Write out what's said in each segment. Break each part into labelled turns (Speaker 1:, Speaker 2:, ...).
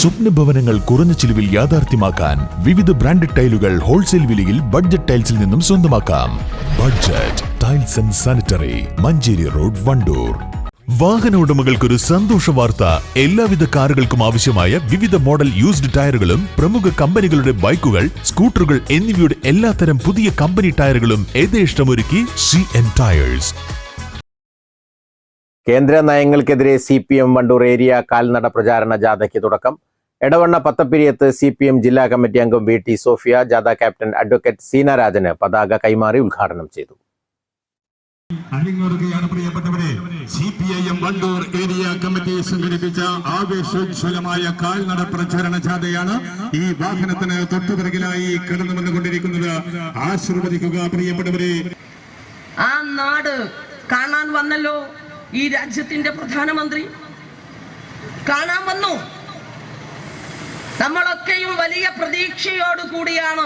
Speaker 1: സ്വപ്നഭവനങ്ങൾ കുറഞ്ഞ ചിലവിൽ യാഥാർത്ഥ്യമാക്കാൻ വിവിധ ബ്രാൻഡഡ് ടൈലുകൾ ഹോൾസെയിൽ വിലയിൽ ബഡ്ജറ്റ് ടൈൽസിൽ നിന്നും സ്വന്തമാക്കാം. Budget tiles and sanitary, Manjeri road, Wandoor. വാഹന ഉടമകൾക്കൊരു സന്തോഷ വാർത്ത. എല്ലാവിധ കാറുകൾക്കും ആവശ്യമായ വിവിധ മോഡൽ യൂസ്ഡ് ടയറുകളും പ്രമുഖ കമ്പനികളുടെ ബൈക്കുകൾ, സ്കൂട്ടറുകൾ എന്നിവയുടെ എല്ലാത്തരം പുതിയ കമ്പനി ടയറുകളും യഥേഷ്ടമൊരുക്കി CN ടയേഴ്സ്.
Speaker 2: കേന്ദ്ര നയങ്ങൾക്കെതിരെ CPM വണ്ടൂർ ഏരിയ കാൽനട പ്രചാരണ ജാഥയ്ക്ക് തുടക്കം. എടവണ്ണ പത്തപ്പിരിയത്ത് CPM ജില്ലാ കമ്മിറ്റി അംഗം VT സോഫിയ ജാഥ ക്യാപ്റ്റൻ അഡ്വക്കേറ്റ് സീനാരാജന് പതാക കൈമാറി ഉദ്ഘാടനം ചെയ്തു.
Speaker 3: അണിങ്ങൊരുകയാണ് പ്രിയപ്പെട്ടവരെ. CPIM വണ്ടൂർ ഏരിയ കമ്മിറ്റി സംഘടിപ്പിച്ച ആവേശോജ്വലമായ കാൽനട പ്രചാരണ ജാഥയാണ് ഈ വാഹനത്തിന് തൊട്ടുപിറകിലായി കടന്നു വന്നുകൊണ്ടിരിക്കുന്നത്. ആശീർവദിക്കുക പ്രിയപ്പെട്ടവരെ.
Speaker 4: ആ നാട് കാണാൻ വന്നല്ലോ ഈ രാജ്യത്തിന്റെ പ്രധാനമന്ത്രി. കാണാൻ വന്നു. നമ്മളൊക്കെയും വലിയ പ്രതീക്ഷയോട് കൂടിയാണ്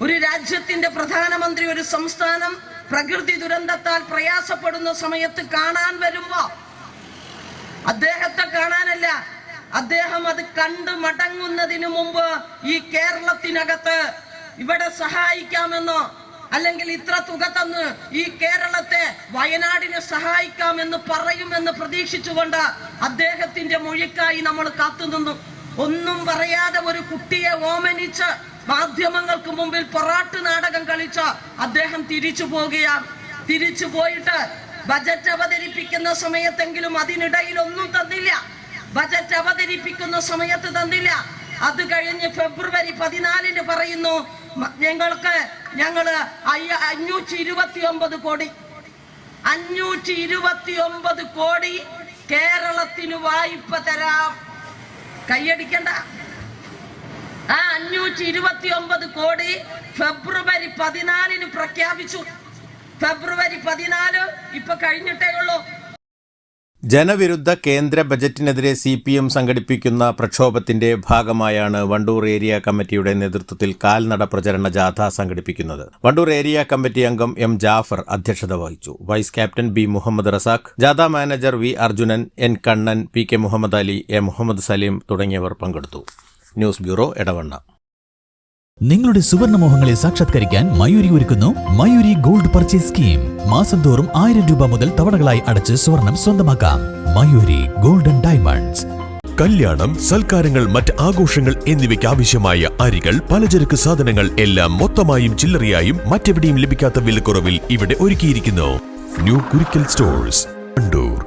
Speaker 4: ഒരു രാജ്യത്തിന്റെ പ്രധാനമന്ത്രി ഒരു സംസ്ഥാനം പ്രകൃതി ദുരന്തത്താൽ പ്രയാസപ്പെടുന്ന സമയത്ത് കാണാൻ വരുമ്പോ അദ്ദേഹത്തെ കാണാനല്ല, അദ്ദേഹം അത് കണ്ട് മടങ്ങുന്നതിന് മുമ്പ് ഈ കേരളത്തിനകത്ത് ഇവിടെ സഹായിക്കാമെന്നോ അല്ലെങ്കിൽ ഇത്ര തുക തന്ന് ഈ കേരളത്തെ വയനാടിനെ സഹായിക്കാമെന്ന് പറയുമെന്ന് പ്രതീക്ഷിച്ചുകൊണ്ട് അദ്ദേഹത്തിന്റെ മൊഴിക്കായി നമ്മൾ കാത്തുനിന്നു. ഒന്നും പറയാതെ ഒരു കുട്ടിയെ ഓമനിച്ച് മാധ്യമങ്ങൾക്ക് മുമ്പിൽ പൊറാട്ട് നാടകം കളിച്ച അദ്ദേഹം തിരിച്ചു പോകുകയാണ്. തിരിച്ചു പോയിട്ട് ബജറ്റ് അവതരിപ്പിക്കുന്ന സമയത്തെങ്കിലും അതിനിടയിൽ ഒന്നും തന്നില്ല. ബജറ്റ് അവതരിപ്പിക്കുന്ന സമയത്ത് തന്നില്ല. അത് കഴിഞ്ഞ് ഫെബ്രുവരി 14 പറയുന്നു ഞങ്ങള് 529 കോടി 529 കോടി കേരളത്തിന് വായ്പ തരാം. കൈയടിക്കണ്ട. ആ 529 കോടി ഫെബ്രുവരി 14 പ്രഖ്യാപിച്ചു. ഫെബ്രുവരി 14 ഇപ്പൊ കഴിഞ്ഞിട്ടേ ഉള്ളൂ.
Speaker 2: ജനവിരുദ്ധ കേന്ദ്ര ബജറ്റിനെതിരെ CPM സംഘടിപ്പിക്കുന്ന പ്രക്ഷോഭത്തിന്റെ ഭാഗമായാണ് വണ്ടൂർ ഏരിയ കമ്മിറ്റിയുടെ നേതൃത്വത്തിൽ കാൽനട പ്രചരണ ജാഥ സംഘടിപ്പിക്കുന്നത്. വണ്ടൂർ ഏരിയ കമ്മിറ്റി അംഗം M ജാഫർ അധ്യക്ഷത വഹിച്ചു. Vice captain B Muhammad Razak, ജാഥ manager V Arjunan, N Kannan, PK Muhammad Ali, A Muhammad Saleem തുടങ്ങിയവർ പങ്കെടുത്തു. News bureau, Edavanna.
Speaker 5: നിങ്ങളുടെ സുവർണമോഹങ്ങളെ സാക്ഷാത്കരിക്കാൻ മയൂരി ഒരുക്കുന്നു മയൂരി ഗോൾഡ് പർച്ചേസ് സ്കീം. മാസം തോറും 1000 രൂപ മുതൽ തവണകളായി അടച്ച് സ്വർണം സ്വന്തമാക്കാം. Mayuri gold and diamonds.
Speaker 1: കല്യാണം, സൽക്കാരങ്ങൾ, മറ്റ് ആഘോഷങ്ങൾ എന്നിവയ്ക്ക് ആവശ്യമായ അരികൾ, പലചരക്ക് സാധനങ്ങൾ എല്ലാം മൊത്തമായും ചില്ലറയായും മറ്റെവിടെയും ലഭിക്കാത്ത വിലക്കുറവിൽ ഇവിടെ ഒരുക്കിയിരിക്കുന്നു. New Kurikkal stores, Wandoor.